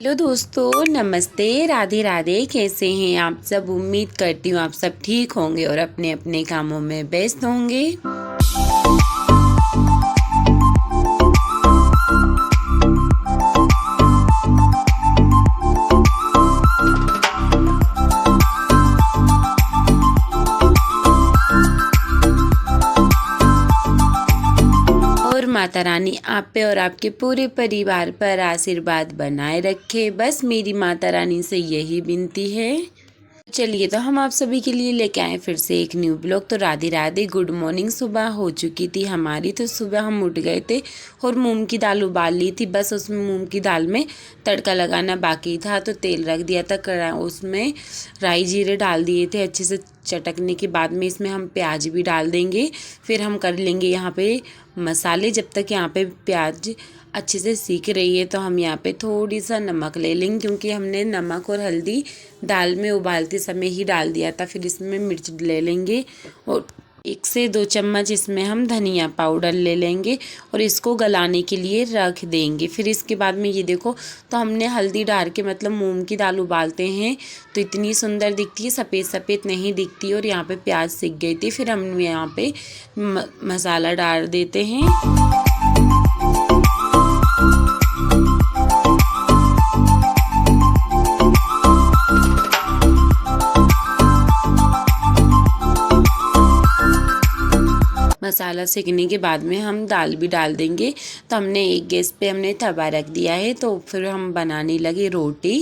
Hello दोस्तों, नमस्ते, राधे राधे। कैसे हैं आप सब? उम्मीद करती हूँ आप सब ठीक होंगे और अपने अपने कामों में व्यस्त होंगे। और माता रानी आप पे और आपके पूरे परिवार पर आशीर्वाद बनाए रखे। बस मेरी माता रानी से यही विनती है। चलिए, तो हम आप सभी के लिए लेके आए फिर से एक न्यू ब्लॉग। तो राधे राधे, गुड मॉर्निंग। सुबह हो चुकी थी हमारी। तो सुबह हम उठ गए थे और मूंग की दाल उबाल ली थी। बस उसमें मूंग की दाल में तड़का लगाना बाकी था, तो तेल रख दिया था कड़ा, उसमें राई जीरे डाल दिए थे। अच्छे से चटकने के बाद में इसमें हम प्याज भी डाल देंगे। फिर हम कर लेंगे यहाँ पे मसाले। जब तक यहाँ पे प्याज अच्छे से सीख रही है तो हम यहाँ पे थोड़ी सा नमक ले लेंगे, क्योंकि हमने नमक और हल्दी दाल में उबालते समय ही डाल दिया था। फिर इसमें मिर्च ले लेंगे और 1 से 2 चम्मच इसमें हम धनिया पाउडर ले लेंगे और इसको गलाने के लिए रख देंगे। फिर इसके बाद में ये देखो, तो हमने हल्दी डाल के, मतलब मूंग की दाल उबालते हैं तो इतनी सुंदर दिखती है, सफ़ेद सफ़ेद नहीं दिखती। और यहाँ पे प्याज सीख गई थी। फिर हम यहाँ पे मसाला डाल देते हैं। मसाला सेकने के बाद में हम दाल भी डाल देंगे। तो हमने एक गैस पे हमने तवा रख दिया है। तो फिर हम बनाने लगे रोटी।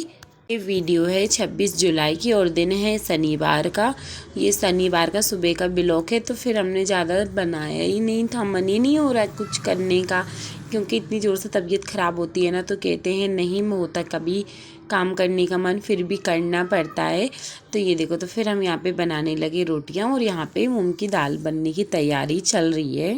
ये वीडियो है 26 जुलाई की और दिन है शनिवार का। ये शनिवार का सुबह का ब्लॉग है। तो फिर हमने ज़्यादा बनाया ही नहीं था, मन ही नहीं हो रहा कुछ करने का, क्योंकि इतनी ज़ोर से तबीयत ख़राब होती है ना, तो कहते हैं नहीं होता कभी काम करने का मन, फिर भी करना पड़ता है। तो ये देखो, तो फिर हम यहाँ पे बनाने लगे रोटियाँ और यहाँ पे मूंग की दाल बनने की तैयारी चल रही है।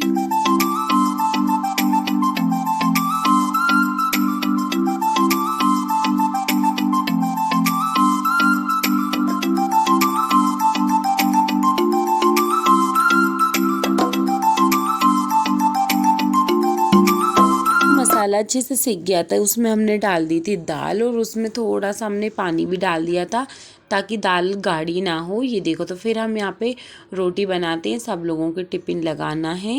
मसाला अच्छे से सीख गया था, उसमें हमने डाल दी थी दाल और उसमें थोड़ा सा हमने पानी भी डाल दिया था ताकि दाल गाढ़ी ना हो। ये देखो, तो फिर हम यहाँ पे रोटी बनाते हैं, सब लोगों के टिफिन लगाना है।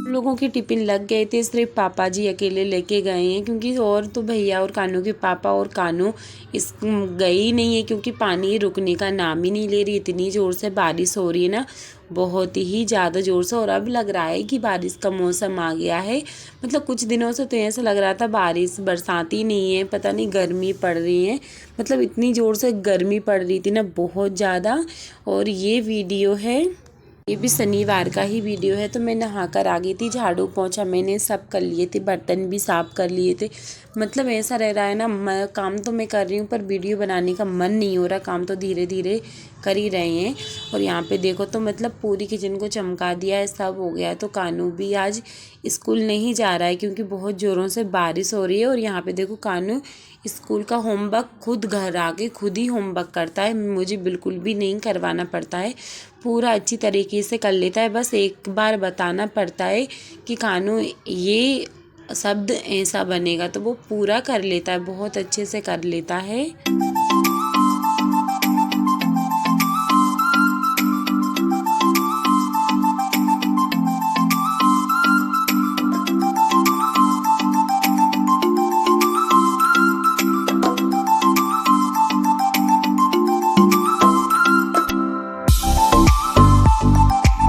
लोगों के टिफिन लग गए थे, सिर्फ पापा जी अकेले लेके गए हैं, क्योंकि और तो भैया और कानू के पापा और कानू इस गए ही नहीं है, क्योंकि पानी रुकने का नाम ही नहीं ले रही। इतनी ज़ोर से बारिश हो रही है ना, बहुत ही ज़्यादा ज़ोर से। और अब लग रहा है कि बारिश का मौसम आ गया है। मतलब कुछ दिनों से तो ऐसा लग रहा था बारिश बरसाती नहीं है, पता नहीं गर्मी पड़ रही है। मतलब इतनी ज़ोर से गर्मी पड़ रही थी ना, बहुत ज़्यादा। और ये वीडियो है, ये भी शनिवार का ही वीडियो है। तो मैं नहा कर आ गई थी, झाड़ू पोंछा मैंने सब कर लिए थे, बर्तन भी साफ कर लिए थे। मतलब ऐसा रह रहा है ना, काम तो मैं कर रही हूँ पर वीडियो बनाने का मन नहीं हो रहा। काम तो धीरे धीरे कर ही रहे हैं। और यहाँ पे देखो, तो मतलब पूरी किचन को चमका दिया है, सब हो गया है। तो कानू भी आज स्कूल नहीं जा रहा है, क्योंकि बहुत ज़ोरों से बारिश हो रही है। और यहाँ पे देखो, कानू स्कूल का होमवर्क खुद घर आके खुद ही होमवर्क करता है, मुझे बिल्कुल भी नहीं करवाना पड़ता है, पूरा अच्छी तरीके से कर लेता है। बस एक बार बताना पड़ता है कि कानू ये शब्द ऐसा बनेगा, तो वो पूरा कर लेता है, बहुत अच्छे से कर लेता है।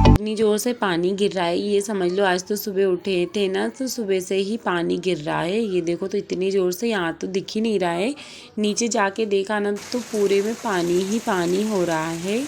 इतनी ज़ोर से पानी गिर रहा है, ये समझ लो आज तो सुबह उठे थे ना, तो सुबह से ही पानी गिर रहा है। ये देखो, तो इतनी ज़ोर से, यहाँ तो दिख ही नहीं रहा है, नीचे जाके देखा ना तो पूरे में पानी ही पानी हो रहा है।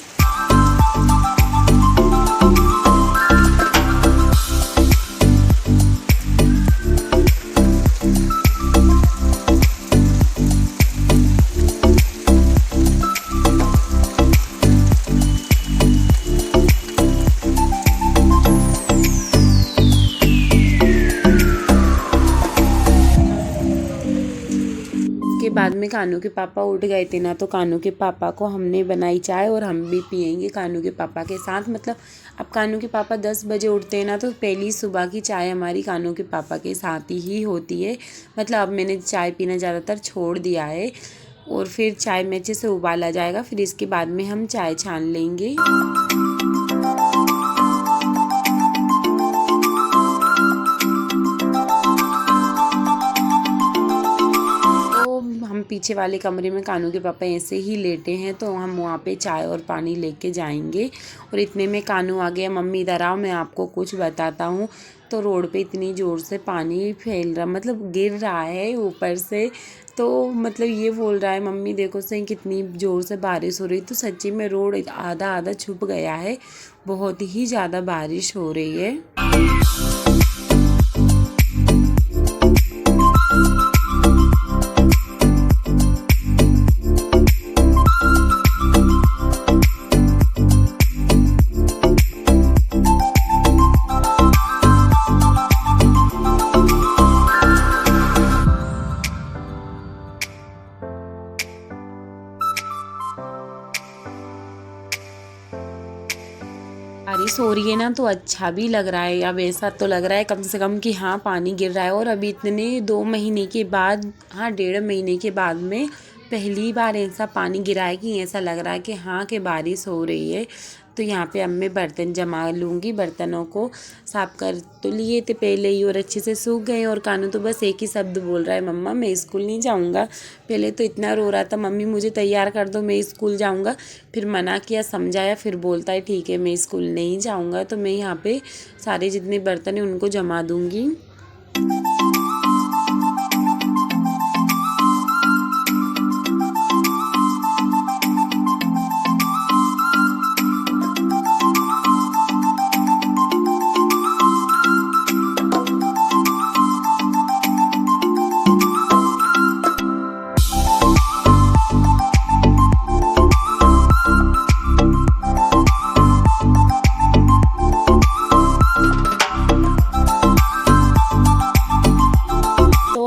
इसके बाद में कानू के पापा उठ गए थे ना, तो कानू के पापा को हमने बनाई चाय और हम भी पियेंगे कानू के पापा के साथ। मतलब अब कानू के पापा 10 बजे उठते हैं ना, तो पहली सुबह की चाय हमारी कानू के पापा के साथ ही होती है। मतलब अब मैंने चाय पीना ज़्यादातर छोड़ दिया है, और फिर चाय में अच्छे से उबाला जाएगा, फिर इसके बाद में हम चाय छान लेंगे। हम पीछे वाले कमरे में कानू के पापा ऐसे ही लेटे हैं, तो हम वहाँ पे चाय और पानी लेके जाएंगे। और इतने में कानू आ गया, मम्मी इधर आओ मैं आपको कुछ बताता हूँ। तो रोड पे इतनी ज़ोर से पानी फैल रहा, मतलब गिर रहा है ऊपर से। तो मतलब ये बोल रहा है, मम्मी देखो सही कितनी ज़ोर से बारिश हो रही। तो सच्ची में रोड आधा आधा छुप गया है, बहुत ही ज़्यादा बारिश हो रही है। बारिश हो रही है ना, तो अच्छा भी लग रहा है। अब ऐसा तो लग रहा है कम से कम कि हाँ पानी गिर रहा है। और अभी इतने 2 महीने के बाद, हाँ 1.5 महीने के बाद में पहली बार ऐसा पानी गिरा है कि ऐसा लग रहा है कि हाँ कि बारिश हो रही है। तो यहाँ पे अब मैं बर्तन जमा लूँगी। बर्तनों को साफ कर तो लिए थे पहले ही, और अच्छे से सूख गए। और कानू तो बस एक ही शब्द बोल रहा है, मम्मा मैं स्कूल नहीं जाऊँगा। पहले तो इतना रो रहा था, मम्मी मुझे तैयार कर दो मैं स्कूल जाऊँगा। फिर मना किया, समझाया, फिर बोलता है ठीक है मैं स्कूल नहीं जाऊँगा। तो मैं यहाँ पे सारे जितने बर्तन हैं उनको जमा दूँगी।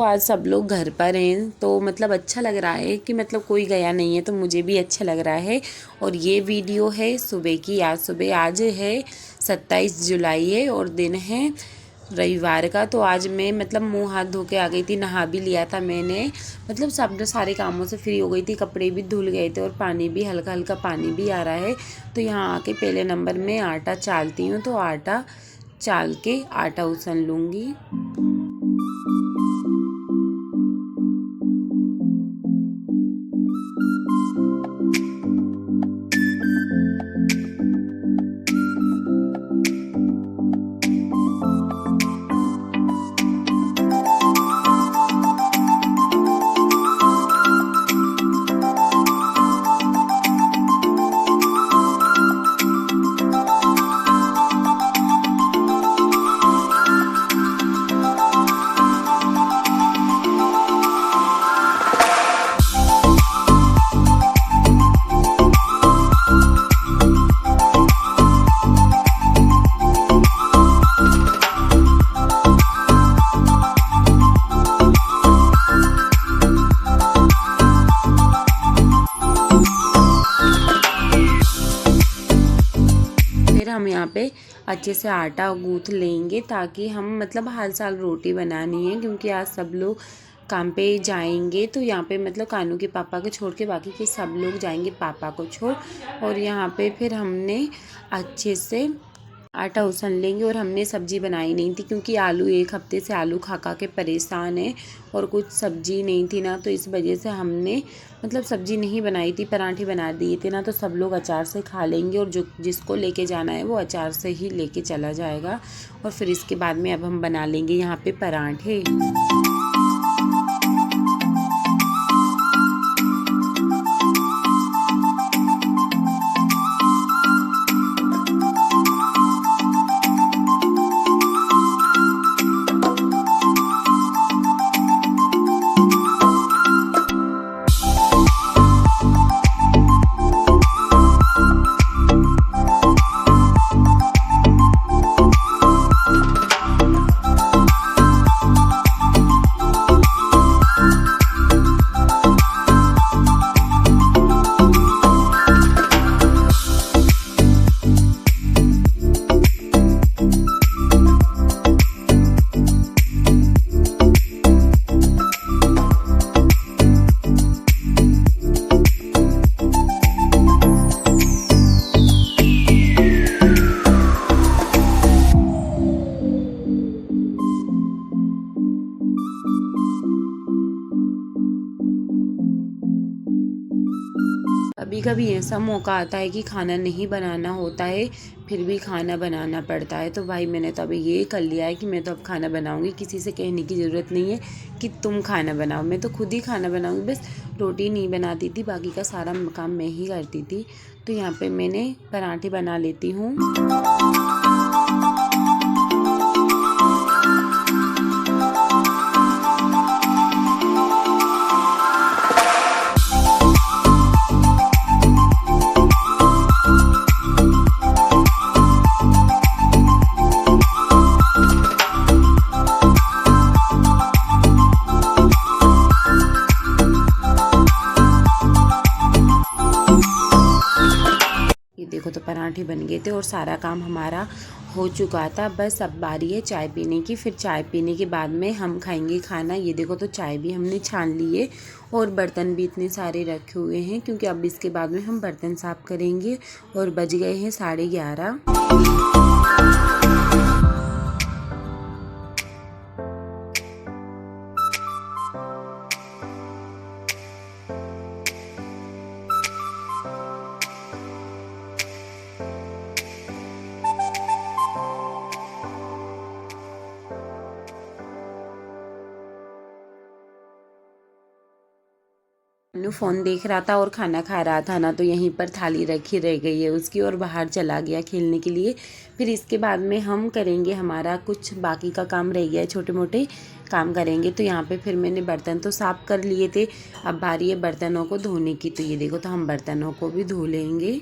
आज सब लोग घर पर हैं, तो मतलब अच्छा लग रहा है कि मतलब कोई गया नहीं है, तो मुझे भी अच्छा लग रहा है। और ये वीडियो है सुबह की। आज है 27 जुलाई है और दिन है रविवार का। तो आज मैं मतलब मुंह हाथ धो के आ गई थी, नहा भी लिया था मैंने। मतलब सब सारे कामों से फ्री हो गई थी, कपड़े भी धुल गए थे और पानी भी हल्का हल्का पानी भी आ रहा है। तो यहाँ आके पहले नंबर में आटा चालती हूँ, तो आटा चाल के आटा उसन लूँगी। हम यहाँ पे अच्छे से आटा गूँथ लेंगे, ताकि हम मतलब हर साल रोटी बनानी है, क्योंकि आज सब लोग काम पे जाएंगे। तो यहाँ पे मतलब कानू के पापा को छोड़ के बाकी के सब लोग जाएंगे पापा को छोड़। और यहाँ पे फिर हमने अच्छे से आटा उसन लेंगे। और हमने सब्ज़ी बनाई नहीं थी, क्योंकि आलू एक हफ्ते से आलू खा खा के परेशान है, और कुछ सब्ज़ी नहीं थी ना, तो इस वजह से हमने मतलब सब्ज़ी नहीं बनाई थी, पराठे बना दिए थे ना। तो सब लोग अचार से खा लेंगे, और जो जिसको लेके जाना है वो अचार से ही लेके चला जाएगा। और फिर इसके बाद में अब हम बना लेंगे यहाँ पे पराठे। कभी कभी ऐसा मौका आता है कि खाना नहीं बनाना होता है, फिर भी खाना बनाना पड़ता है। तो भाई मैंने तो अभी ये कर लिया है कि मैं तो अब खाना बनाऊंगी, किसी से कहने की ज़रूरत नहीं है कि तुम खाना बनाओ, मैं तो खुद ही खाना बनाऊंगी। बस रोटी नहीं बनाती थी, बाकी का सारा काम मैं ही करती थी। तो यहाँ पे मैंने पराठे बना लेती हूँ। देखो तो पराठे बन गए थे और सारा काम हमारा हो चुका था। बस अब बारी है चाय पीने की। फिर चाय पीने के बाद में हम खाएंगे खाना। ये देखो तो चाय भी हमने छान ली है और बर्तन भी इतने सारे रखे हुए हैं, क्योंकि अब इसके बाद में हम बर्तन साफ़ करेंगे। और बज गए हैं 11:30। अन्नू फ़ोन देख रहा था और खाना खा रहा था ना, तो यहीं पर थाली रखी रह गई है उसकी और बाहर चला गया खेलने के लिए। फिर इसके बाद में हम करेंगे, हमारा कुछ बाकी का काम रह गया है, छोटे मोटे काम करेंगे। तो यहाँ पे फिर मैंने बर्तन तो साफ़ कर लिए थे, अब बारी है बर्तनों को धोने की। तो ये देखो तो हम बर्तनों को भी धो लेंगे।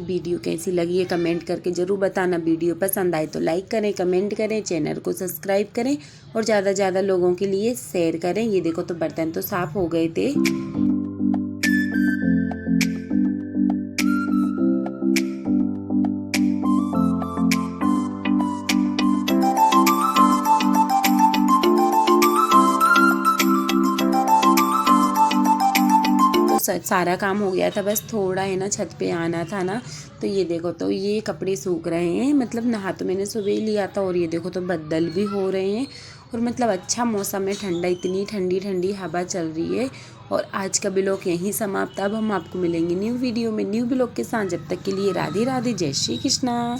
वीडियो कैसी लगी है कमेंट करके ज़रूर बताना। वीडियो पसंद आए तो लाइक करें, कमेंट करें, चैनल को सब्सक्राइब करें और ज़्यादा से ज़्यादा लोगों के लिए शेयर करें। ये देखो तो बर्तन तो साफ़ हो गए थे। सारा काम हो गया था, बस थोड़ा है ना छत पे आना था ना। तो ये देखो तो ये कपड़े सूख रहे हैं, मतलब नहा तो मैंने सुबह ही लिया था। और ये देखो तो बदल भी हो रहे हैं और मतलब अच्छा मौसम है, ठंडा, इतनी ठंडी ठंडी हवा चल रही है। और आज का ब्लॉग यहीं समाप्त। अब हम आपको मिलेंगे न्यू वीडियो में न्यू ब्लॉग के साथ। जब तक के लिए राधे राधे, जय श्री कृष्णा।